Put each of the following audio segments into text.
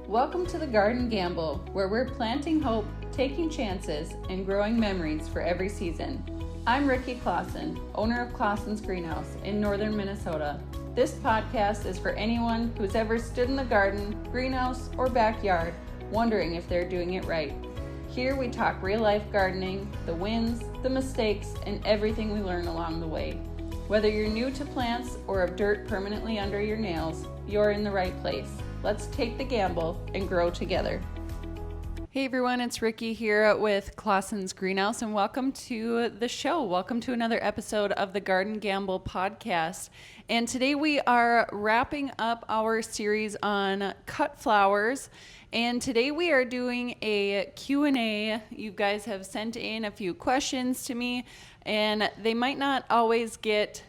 Welcome to the Garden Gamble, where we're planting hope, taking chances, and growing memories for every season. I'm Ricky Clausen, owner of Clausen's Greenhouse in northern Minnesota. This podcast is for anyone who's ever stood in the garden, greenhouse, or backyard wondering if they're doing it right. Here we talk real-life gardening, the wins, the mistakes, and everything we learn along the way. Whether you're new to plants or have dirt permanently under your nails, you're in the right place. Let's take the gamble and grow together. Hey everyone, it's Ricky here with Clausen's Greenhouse, and welcome to the show. Welcome to another episode of the Garden Gamble podcast. And today we are wrapping up our series on cut flowers. And today we are doing a Q&A. You guys have sent in a few questions to me, and they might not always get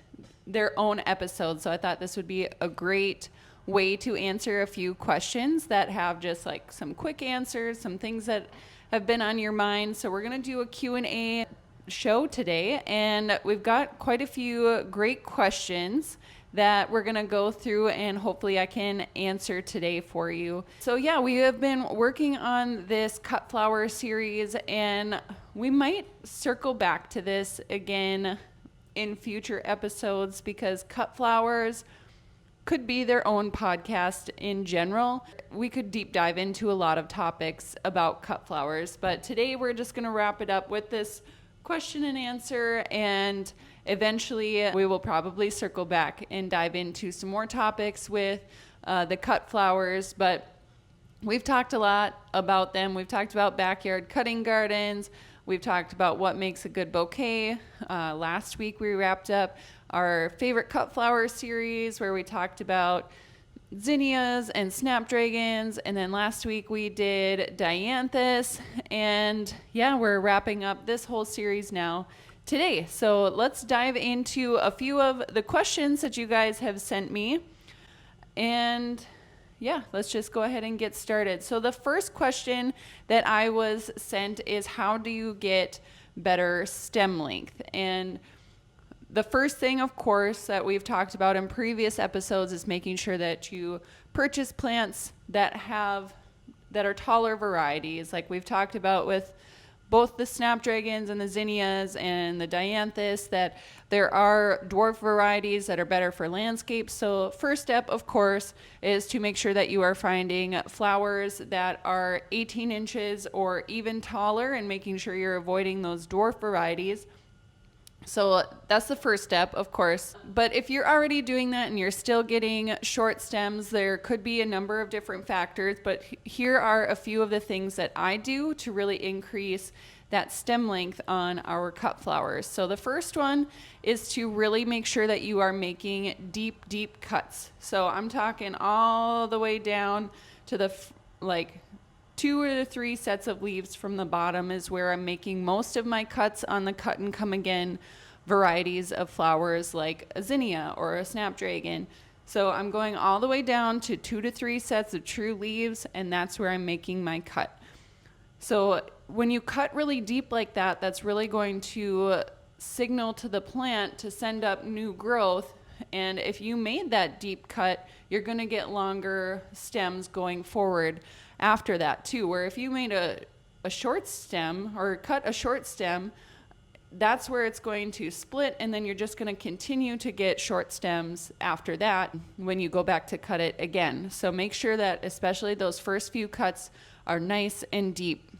their own episode. So I thought this would be a great way to answer a few questions that have just like some quick answers, some things that have been on your mind. So we're going to do a Q&A show today, and we've got quite a few great questions that we're going to go through, and hopefully I can answer today for you. So yeah, we have been working on this cut flower series, and we might circle back to this again in future episodes because cut flowers could be their own podcast in general. We could deep dive into a lot of topics about cut flowers, but today we're just going to wrap it up with this question and answer, and eventually we will probably circle back and dive into some more topics with the cut flowers. But we've talked a lot about them. We've talked about backyard cutting gardens. We've talked about what makes a good bouquet. Last week we wrapped up our favorite cut flower series where we talked about zinnias and snapdragons, and then last week we did dianthus, and yeah, we're wrapping up this whole series now today. So let's dive into a few of the questions that you guys have sent me, and yeah, let's just go ahead and get started. So the first question that I was sent is, how do you get better stem length? And the first thing, of course, that we've talked about in previous episodes is making sure that you purchase plants that are taller varieties, like we've talked about with both the snapdragons and the zinnias and the dianthus, that there are dwarf varieties that are better for landscapes. So first step, of course, is to make sure that you are finding flowers that are 18 inches or even taller, and making sure you're avoiding those dwarf varieties. So that's the first step, of course. But if you're already doing that and you're still getting short stems, there could be a number of different factors. But here are a few of the things that I do to really increase that stem length on our cut flowers. So the first one is to really make sure that you are making deep, deep cuts. So I'm talking all the way down to the 2 or 3 sets of leaves from the bottom is where I'm making most of my cuts on the cut and come again varieties of flowers like a zinnia or a snapdragon. So I'm going all the way down to 2 to 3 sets of true leaves, and that's where I'm making my cut. So when you cut really deep like that, that's really going to signal to the plant to send up new growth. And if you made that deep cut, you're going to get longer stems going forward after that too, where if you made a short stem or cut a short stem, that's where it's going to split, and then you're just going to continue to get short stems after that when you go back to cut it again. So make sure that especially those first few cuts are nice and deep.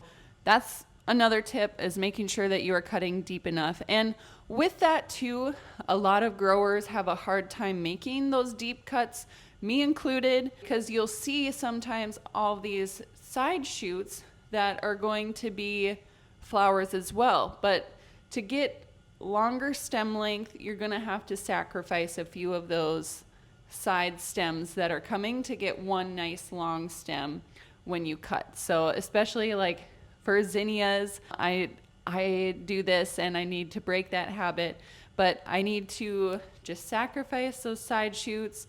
That's another tip, is making sure that you are cutting deep enough. And with that too, a lot of growers have a hard time making those deep cuts, me included, because you'll see sometimes all these side shoots that are going to be flowers as well. But to get longer stem length, you're going to have to sacrifice a few of those side stems that are coming to get one nice long stem when you cut. So especially like for zinnias, I do this and I need to break that habit, but I need to just sacrifice those side shoots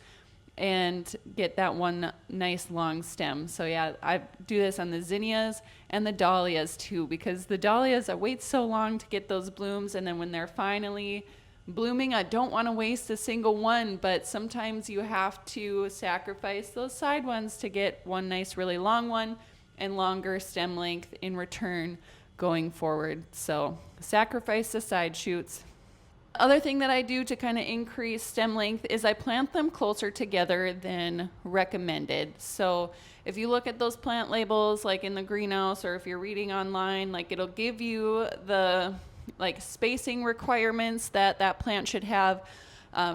and get that one nice long stem. So yeah, I do this on the zinnias and the dahlias too, because the dahlias, I wait so long to get those blooms, and then when they're finally blooming. I don't want to waste a single one, but sometimes you have to sacrifice those side ones to get one nice, really long one and longer stem length in return going forward. So sacrifice the side shoots. Other thing that I do to kind of increase stem length is I plant them closer together than recommended. So if you look at those plant labels like in the greenhouse, or if you're reading online, like it'll give you the like spacing requirements that plant should have.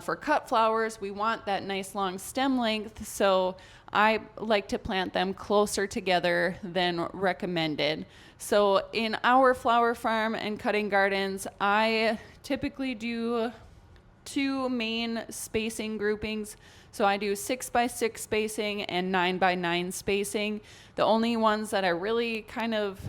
For cut flowers, we want that nice long stem length, so I like to plant them closer together than recommended. So in our flower farm and cutting gardens, I typically do 2 main spacing groupings. So I do 6x6 spacing and 9x9 spacing. The only ones that I really kind of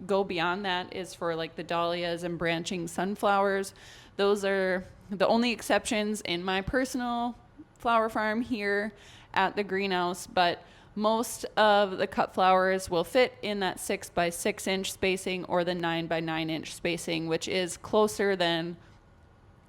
go beyond that is for like the dahlias and branching sunflowers. Those are the only exceptions in my personal flower farm here at the greenhouse, but most of the cut flowers will fit in that 6x6 inch spacing or the 9x9 inch spacing, which is closer than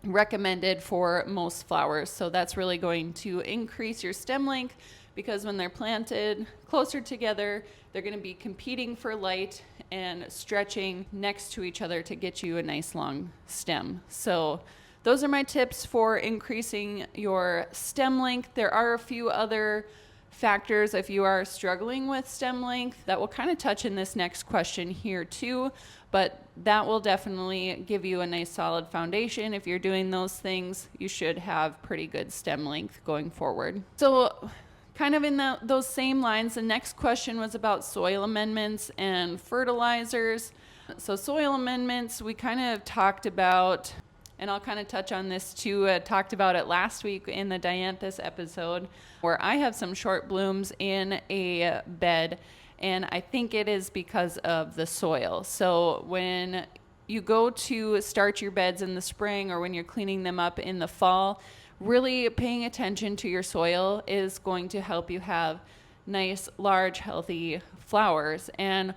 recommended for most flowers. So that's really going to increase your stem length, because when they're planted closer together, they're going to be competing for light and stretching next to each other to get you a nice long stem. So those are my tips for increasing your stem length. There are a few other factors if you are struggling with stem length that we'll kind of touch in this next question here too, but that will definitely give you a nice solid foundation. If you're doing those things, you should have pretty good stem length going forward. So kind of in those same lines, the next question was about soil amendments and fertilizers. So soil amendments, we kind of talked about, and I'll kind of touch on this too. I talked about it last week in the Dianthus episode, where I have some short blooms in a bed, and I think it is because of the soil. So when you go to start your beds in the spring, or when you're cleaning them up in the fall, really paying attention to your soil is going to help you have nice, large, healthy flowers. And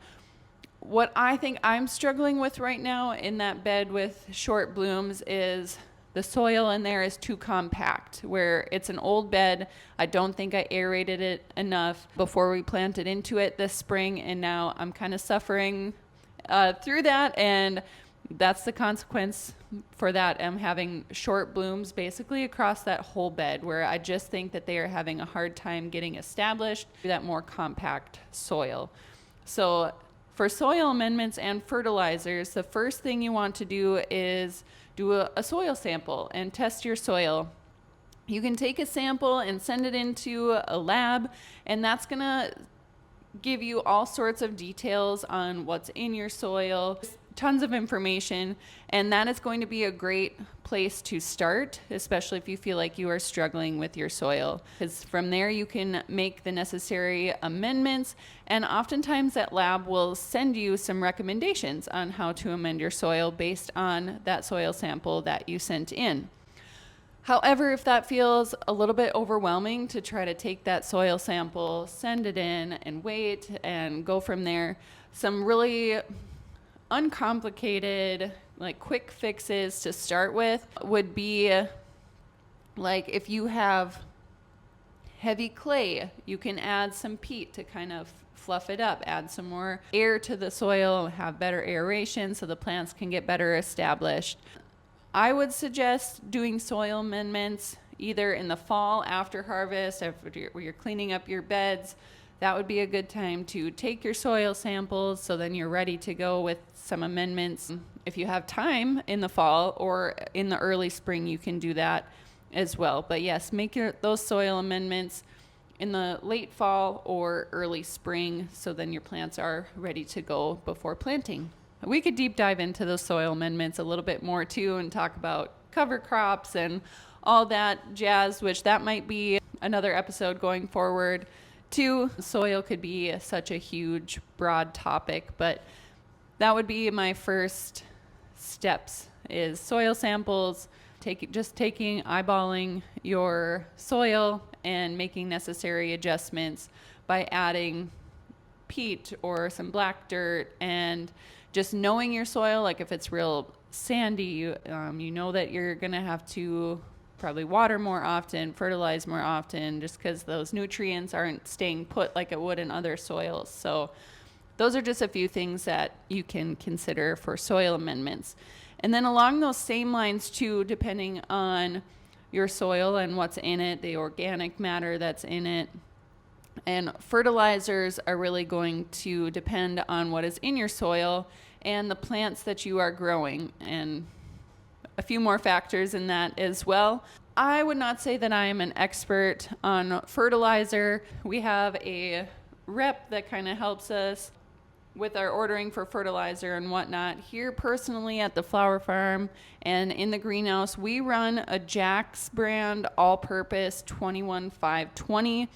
what I think I'm struggling with right now in that bed with short blooms is the soil in there is too compact, where it's an old bed. I don't think I aerated it enough before we planted into it this spring, and now I'm kind of suffering through that, and that's the consequence for that. I'm having short blooms basically across that whole bed, where I just think that they are having a hard time getting established through that more compact soil. So for soil amendments and fertilizers, the first thing you want to do is do a soil sample and test your soil. You can take a sample and send it into a lab, and that's going to give you all sorts of details on what's in your soil, tons of information, and that is going to be a great place to start, especially if you feel like you are struggling with your soil, because from there you can make the necessary amendments, and oftentimes that lab will send you some recommendations on how to amend your soil based on that soil sample that you sent in. However, if that feels a little bit overwhelming to try to take that soil sample, send it in, and wait and go from there, some really uncomplicated, like quick fixes to start with would be like if you have heavy clay, you can add some peat to kind of fluff it up, add some more air to the soil, have better aeration so the plants can get better established. I would suggest doing soil amendments either in the fall after harvest, after you're cleaning up your beds. That would be a good time to take your soil samples, so then you're ready to go with some amendments. If you have time in the fall or in the early spring, you can do that as well. But yes, make those soil amendments in the late fall or early spring, so then your plants are ready to go before planting. We could deep dive into those soil amendments a little bit more too, and talk about cover crops and all that jazz, which that might be another episode going forward too. Soil could be such a huge, broad topic, but that would be my first steps, is soil samples, eyeballing your soil and making necessary adjustments by adding peat or some black dirt, and just knowing your soil, like if it's real sandy, you know that you're going to have to probably water more often, fertilize more often, just because those nutrients aren't staying put like it would in other soils. So those are just a few things that you can consider for soil amendments. And then along those same lines too, depending on your soil and what's in it, the organic matter that's in it, and fertilizers are really going to depend on what is in your soil and the plants that you are growing, and a few more factors in that as well. I would not say that I am an expert on fertilizer. We have a rep that kind of helps us with our ordering for fertilizer and whatnot. Here personally at the flower farm and in the greenhouse, we run a Jax brand all-purpose 21520,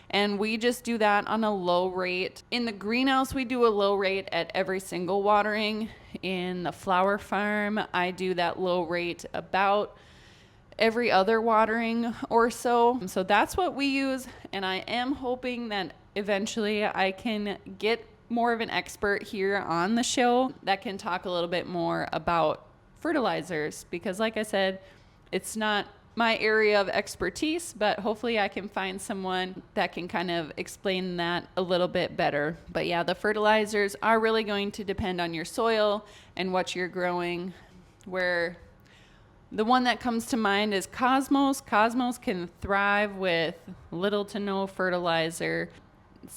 and we just do that on a low rate. In the greenhouse, we do a low rate at every single watering. In the flower farm, I do that low rate about every other watering or so. So that's what we use, and I am hoping that eventually I can get more of an expert here on the show that can talk a little bit more about fertilizers, because like I said, it's not my area of expertise, but hopefully I can find someone that can kind of explain that a little bit better. But yeah, the fertilizers are really going to depend on your soil and what you're growing. Where the one that comes to mind is Cosmos. Cosmos can thrive with little to no fertilizer.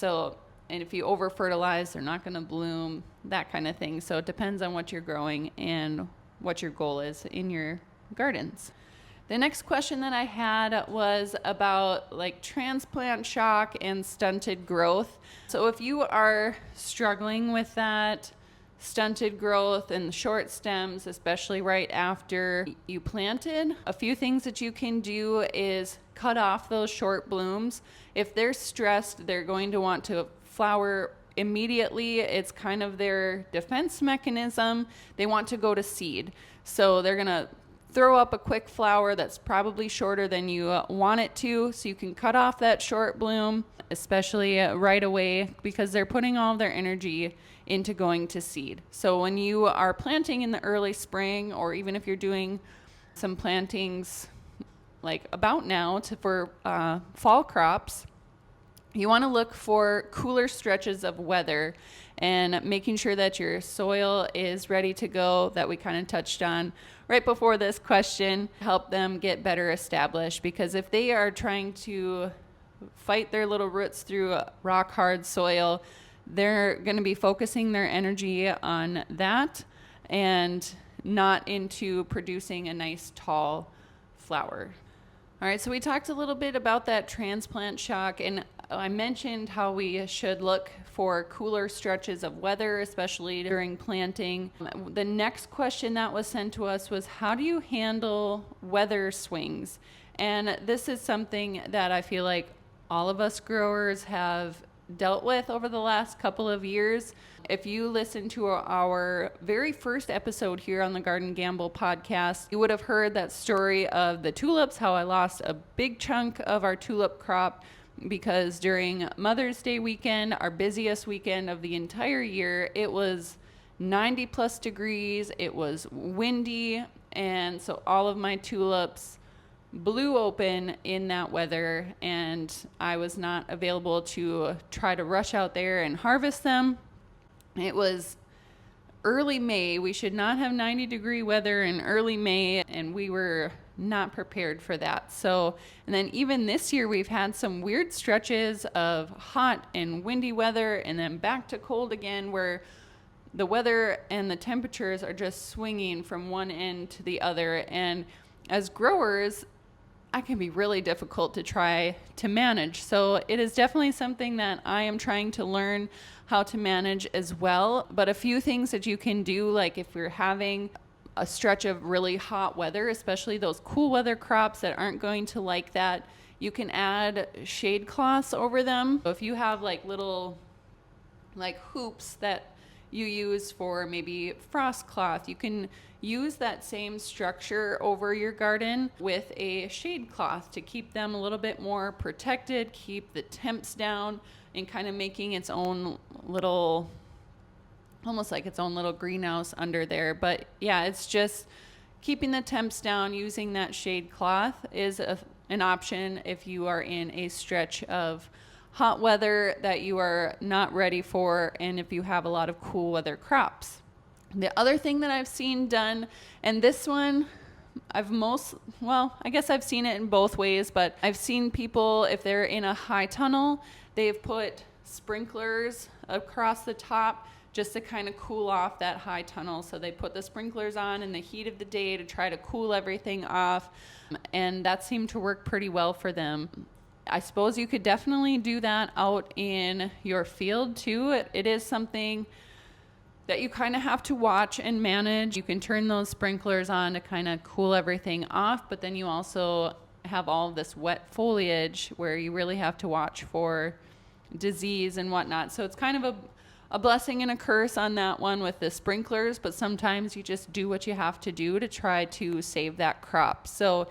And if you over fertilize, they're not going to bloom, that kind of thing. So it depends on what you're growing and what your goal is in your gardens. The next question that I had was about like transplant shock and stunted growth. So if you are struggling with that stunted growth and short stems, especially right after you planted, a few things that you can do is cut off those short blooms. If they're stressed, they're going to want to flower immediately. It's kind of their defense mechanism. They want to go to seed. So they're going to throw up a quick flower that's probably shorter than you want it to. So you can cut off that short bloom, especially right away, because they're putting all their energy into going to seed. So when you are planting in the early spring, or even if you're doing some plantings like about now for fall crops, you want to look for cooler stretches of weather and making sure that your soil is ready to go, that we kind of touched on right before this question, help them get better established. Because if they are trying to fight their little roots through rock hard soil, they're going to be focusing their energy on that and not into producing a nice tall flower. All right, so we talked a little bit about that transplant shock, and I mentioned how we should look for cooler stretches of weather, especially during planting. The next question that was sent to us was, how do you handle weather swings? And this is something that I feel like all of us growers have dealt with over the last couple of years. If you listen to our very first episode here on the Garden Gamble podcast, you would have heard that story of the tulips, how I lost a big chunk of our tulip crop because during Mother's Day weekend, our busiest weekend of the entire year, it was 90 plus degrees, it was windy, and so all of my tulips blew open in that weather, and I was not available to try to rush out there and harvest them. It was early May. We should not have 90-degree weather in early May, and we were not prepared for that. So, and then even this year, we've had some weird stretches of hot and windy weather, and then back to cold again, where the weather and the temperatures are just swinging from one end to the other. And as growers, I can be really difficult to try to manage. So it is definitely something that I am trying to learn how to manage as well. But a few things that you can do, like if you're having a stretch of really hot weather, especially those cool weather crops that aren't going to like that, you can add shade cloths over them. So if you have like little like hoops that you use for maybe frost cloth, you can use that same structure over your garden with a shade cloth to keep them a little bit more protected, keep the temps down, and kind of making its own little almost like its own little greenhouse under there. But yeah, it's just keeping the temps down. Using that shade cloth is an option if you are in a stretch of hot weather that you are not ready for, and if you have a lot of cool weather crops. The other thing that I've seen done, and this one I guess I've seen it in both ways, but I've seen people, if they're in a high tunnel, they've put sprinklers across the top just to kind of cool off that high tunnel. So they put the sprinklers on in the heat of the day to try to cool everything off, and that seemed to work pretty well for them. I suppose you could definitely do that out in your field too. It is something that you kind of have to watch and manage. You can turn those sprinklers on to kind of cool everything off, but then you also have all of this wet foliage where you really have to watch for disease and whatnot. So it's kind of a blessing and a curse on that one with the sprinklers, but sometimes you just do what you have to do to try to save that crop. So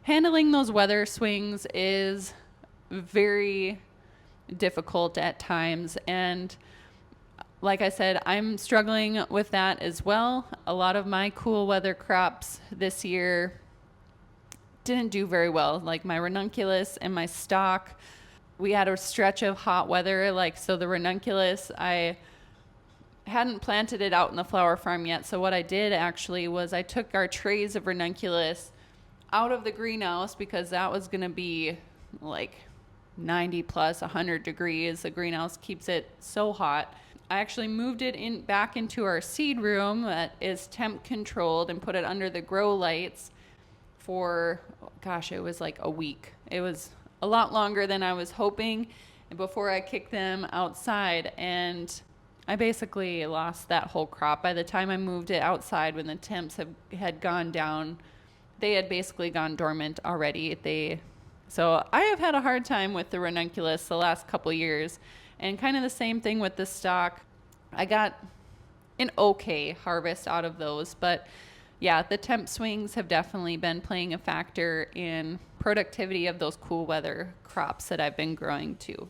handling those weather swings is very difficult at times, and like I said, I'm struggling with that as well. A lot of my cool weather crops this year didn't do very well, like my ranunculus and my stock. We had a stretch of hot weather, so the ranunculus, I hadn't planted it out in the flower farm yet. So what I did actually was I took our trays of ranunculus out of the greenhouse because that was going to be 90 plus 100 degrees. The greenhouse keeps it so hot. I actually moved it back into our seed room that is temp controlled and put it under the grow lights for, it was like a week. It was a lot longer than I was hoping before I kicked them outside, and I basically lost that whole crop. By the time I moved it outside, when the temps had gone down, they had basically gone dormant already. So I have had a hard time with the ranunculus the last couple years, and kind of the same thing with the stock. I got an okay harvest out of those, but yeah, the temp swings have definitely been playing a factor in productivity of those cool weather crops that I've been growing too.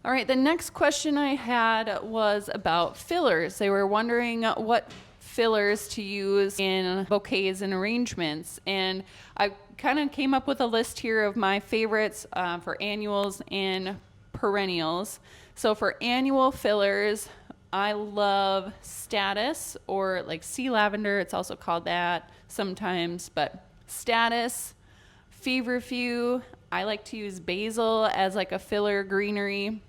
All right, the next question I had was about fillers. They were wondering what fillers to use in bouquets and arrangements, and I kind of came up with a list here of my favorites for annuals and perennials. So for annual fillers, I love Status, or sea lavender, it's also called that sometimes, but Status, Feverfew. I like to use basil as a filler greenery.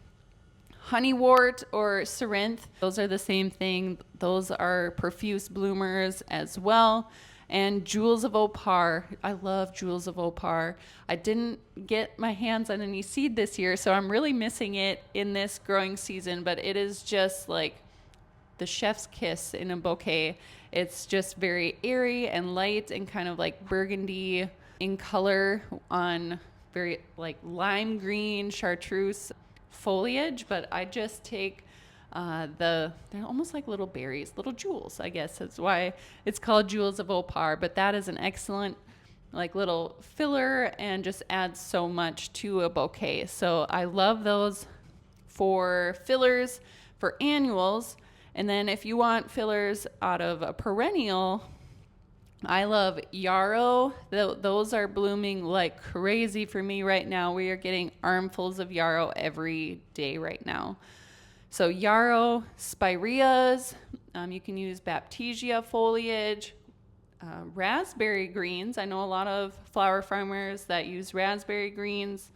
Honeywort or Cerinthe, those are the same thing. Those are profuse bloomers as well. And Jewels of Opar. I love Jewels of Opar. I didn't get my hands on any seed this year, so I'm really missing it in this growing season, but it is just like the chef's kiss in a bouquet. It's just very airy and light and kind of like burgundy in color on very lime green chartreuse foliage, but I just take they're almost like little berries, little jewels, I guess that's why it's called Jewels of Opar. But that is an excellent little filler and just adds so much to a bouquet. So I love those for fillers, for annuals. And then if you want fillers out of a perennial, I love yarrow. Those are blooming like crazy for me right now. We are getting armfuls of yarrow every day right now. So yarrow, spireas, you can use Baptisia foliage, raspberry greens. I know a lot of flower farmers that use raspberry greens,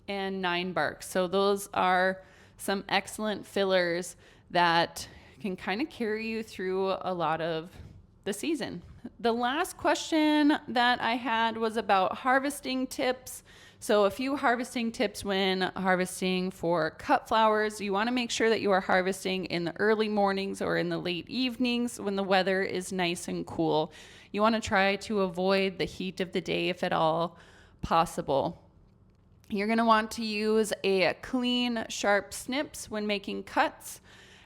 and 9-bark. So those are some excellent fillers that can kind of carry you through a lot of the season. The last question that I had was about harvesting tips. So a few harvesting tips when harvesting for cut flowers. You want to make sure that you are harvesting in the early mornings or in the late evenings when the weather is nice and cool. You want to try to avoid the heat of the day if at all possible. You're going to want to use a clean, sharp snips when making cuts.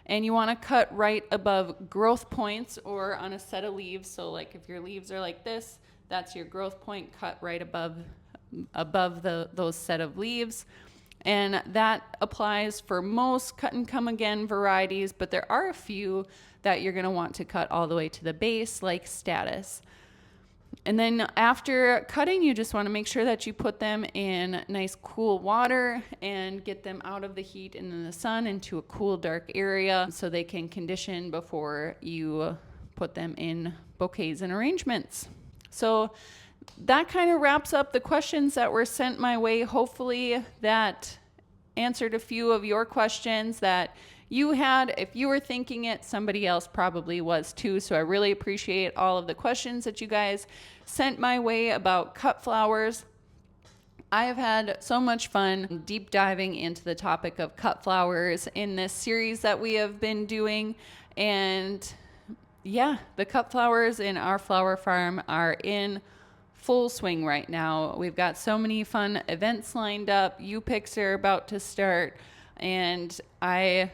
And you want to cut right above growth points or on a set of leaves. So if your leaves are like this, that's your growth point, cut right above those set of leaves. And that applies for most cut and come again varieties, but there are a few that you're going to want to cut all the way to the base, like Status. And then after cutting, you just want to make sure that you put them in nice cool water and get them out of the heat and in the sun into a cool, dark area so they can condition before you put them in bouquets and arrangements. So that kind of wraps up the questions that were sent my way. Hopefully that answered a few of your questions that you had. If you were thinking it, somebody else probably was too. So I really appreciate all of the questions that you guys sent my way about cut flowers. I have had so much fun deep diving into the topic of cut flowers in this series that we have been doing. And yeah, the cut flowers in our flower farm are in full swing right now. We've got so many fun events lined up. U-Picks are about to start, and I'm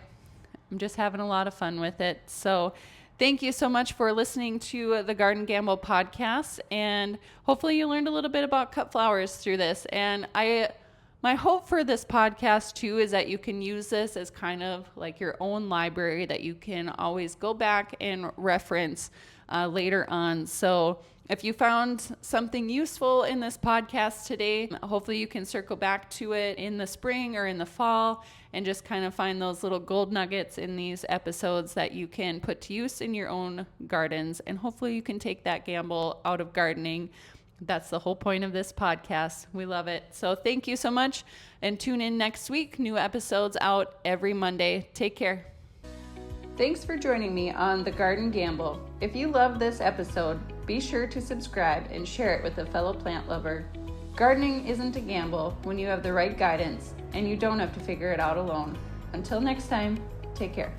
just having a lot of fun with it. So thank you so much for listening to the Garden Gamble podcast, and hopefully you learned a little bit about cut flowers through this. And my hope for this podcast too is that you can use this as kind of like your own library that you can always go back and reference later on. So if you found something useful in this podcast today, hopefully you can circle back to it in the spring or in the fall and just kind of find those little gold nuggets in these episodes that you can put to use in your own gardens. And hopefully you can take that gamble out of gardening. That's the whole point of this podcast. We love it. So thank you so much, and tune in next week. New episodes out every Monday. Take care. Thanks for joining me on The Garden Gamble. If you loved this episode, be sure to subscribe and share it with a fellow plant lover. Gardening isn't a gamble when you have the right guidance, and you don't have to figure it out alone. Until next time, take care.